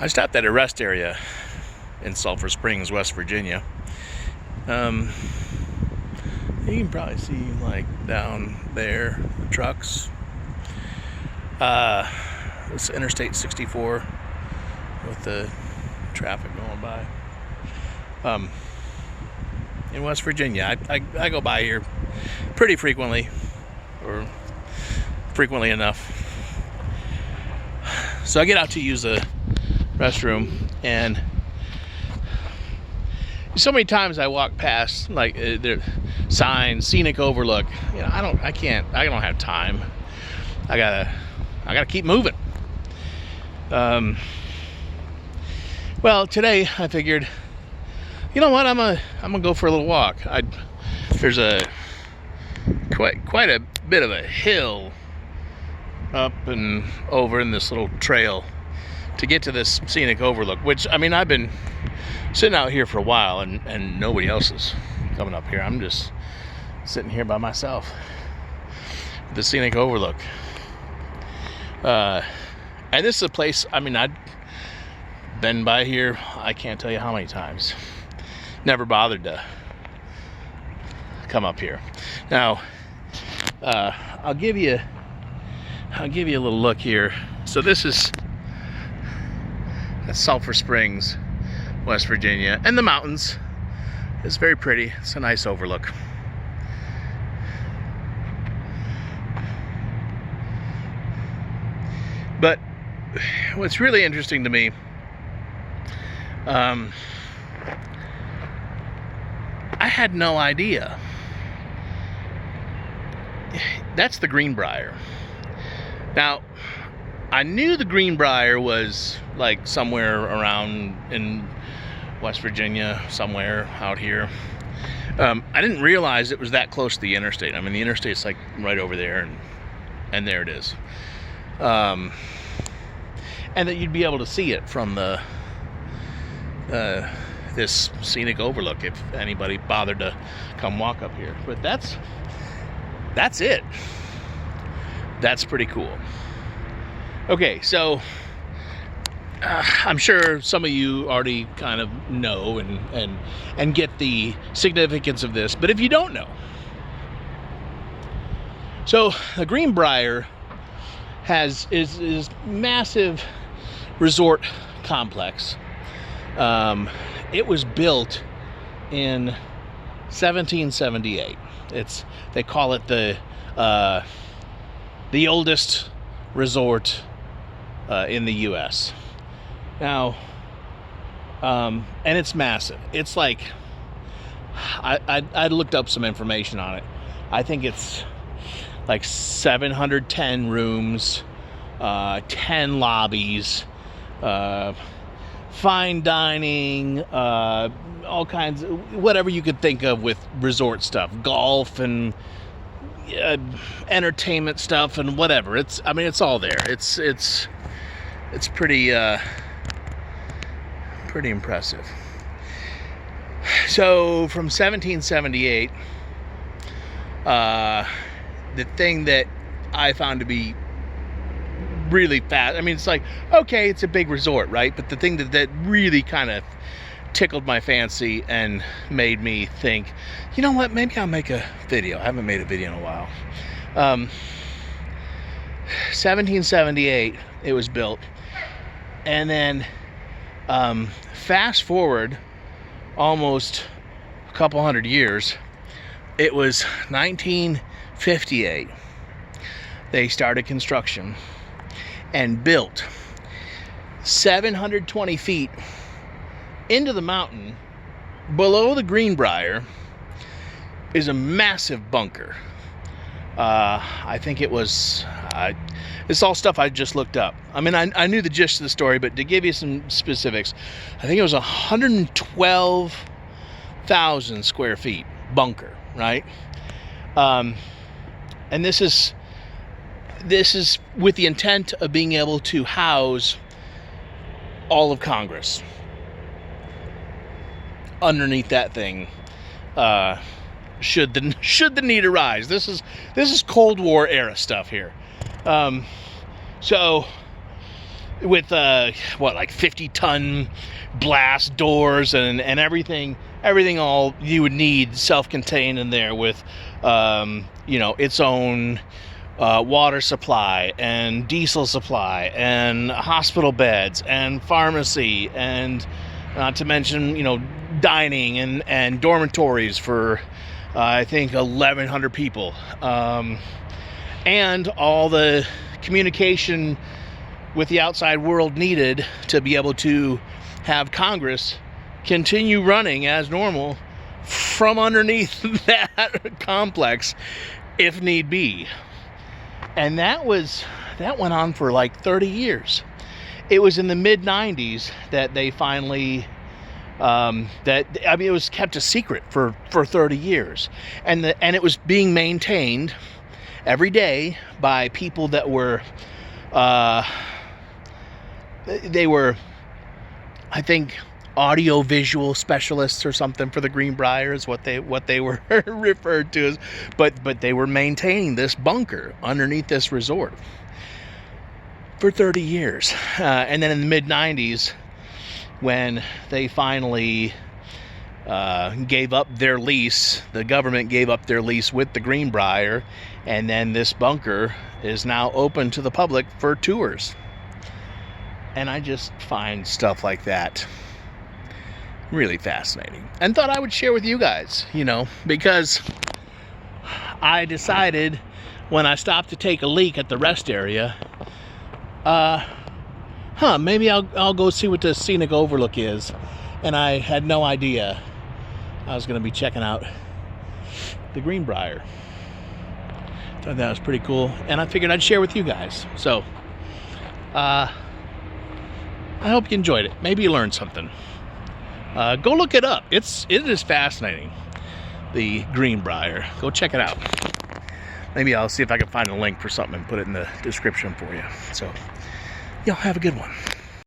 I stopped at a rest area in Sulphur Springs, West Virginia. You can probably see, like, down there, the trucks. It's Interstate 64 with the traffic going by. In West Virginia, I go by here pretty frequently, or frequently enough. So I get out to use the restroom, and so many times I walk past, like, the signs, scenic overlook. You know, I don't have time. I gotta keep moving. Well, today I figured, you know what, I'm gonna go for a little walk. There's quite a bit of a hill up and over in this little trail to get to this scenic overlook, which, I mean, I've been sitting out here for a while, and nobody else is coming up here. I'm just sitting here by myself. The scenic overlook. And this is a place, I mean, I've been by here, I can't tell you how many times. Never bothered to come up here. Now, I'll give you a little look here. So this is Sulphur Springs, West Virginia, and the mountains. It's very pretty. It's a nice overlook. But what's really interesting to me, I had no idea. That's the Greenbrier. Now, I knew the Greenbrier was like somewhere around in West Virginia, somewhere out here. I didn't realize it was that close to the interstate. I mean, the interstate's like right over there, and there it is. And that you'd be able to see it from the this scenic overlook if anybody bothered to come walk up here. But that's it. That's pretty cool. Okay, so I'm sure some of you already kind of know and get the significance of this, but if you don't know, so the Greenbrier is massive resort complex. It was built in 1778. They call it the oldest resort in the U.S. Now, and it's massive. It's like, I looked up some information on it. I think it's like 710 rooms, 10 lobbies, fine dining, all kinds of, whatever you could think of with resort stuff, golf and entertainment stuff and whatever. It's all there. It's pretty impressive. So from 1778, the thing that I found to be really fast, I mean, it's like, okay, it's a big resort, right? But the thing that really kind of tickled my fancy and made me think, you know what, maybe I'll make a video. I haven't made a video in a while. 1778 it was built, and then fast forward almost a couple hundred years, it was 1958 they started construction and built 720 feet into the mountain below the Greenbrier is a massive bunker. I think it was, it's all stuff I just looked up. I mean, I knew the gist of the story, but to give you some specifics, I think it was 112,000 square feet bunker, right? And this is with the intent of being able to house all of Congress underneath that thing, should the need arise. This is Cold War era stuff here. So with like 50-ton blast doors and everything all you would need self-contained in there, with its own water supply and diesel supply and hospital beds and pharmacy, and not to mention dining and dormitories for I think 1,100 people, and all the communication with the outside world needed to be able to have Congress continue running as normal from underneath that complex if need be. And that went on for like 30 years. It was in the mid-90s that they finally it was kept a secret for 30 years, and it was being maintained every day by people that were they were, I think, audio-visual specialists or something for the Greenbrier is what they were referred to as, but they were maintaining this bunker underneath this resort for 30 years. And then in the mid-90s, when they finally gave up their lease, the government gave up their lease with the Greenbrier, and then this bunker is now open to the public for tours. And I just find stuff like that really fascinating, and thought I would share with you guys, because I decided when I stopped to take a leak at the rest area, maybe I'll go see what the scenic overlook is. And I had no idea I was going to be checking out the Greenbrier. Thought that was pretty cool, and I figured I'd share with you guys. So I hope you enjoyed it. Maybe you learned something. Go look it up. It is fascinating, the Greenbrier. Go check it out. Maybe I'll see if I can find a link for something and put it in the description for you. So y'all have a good one.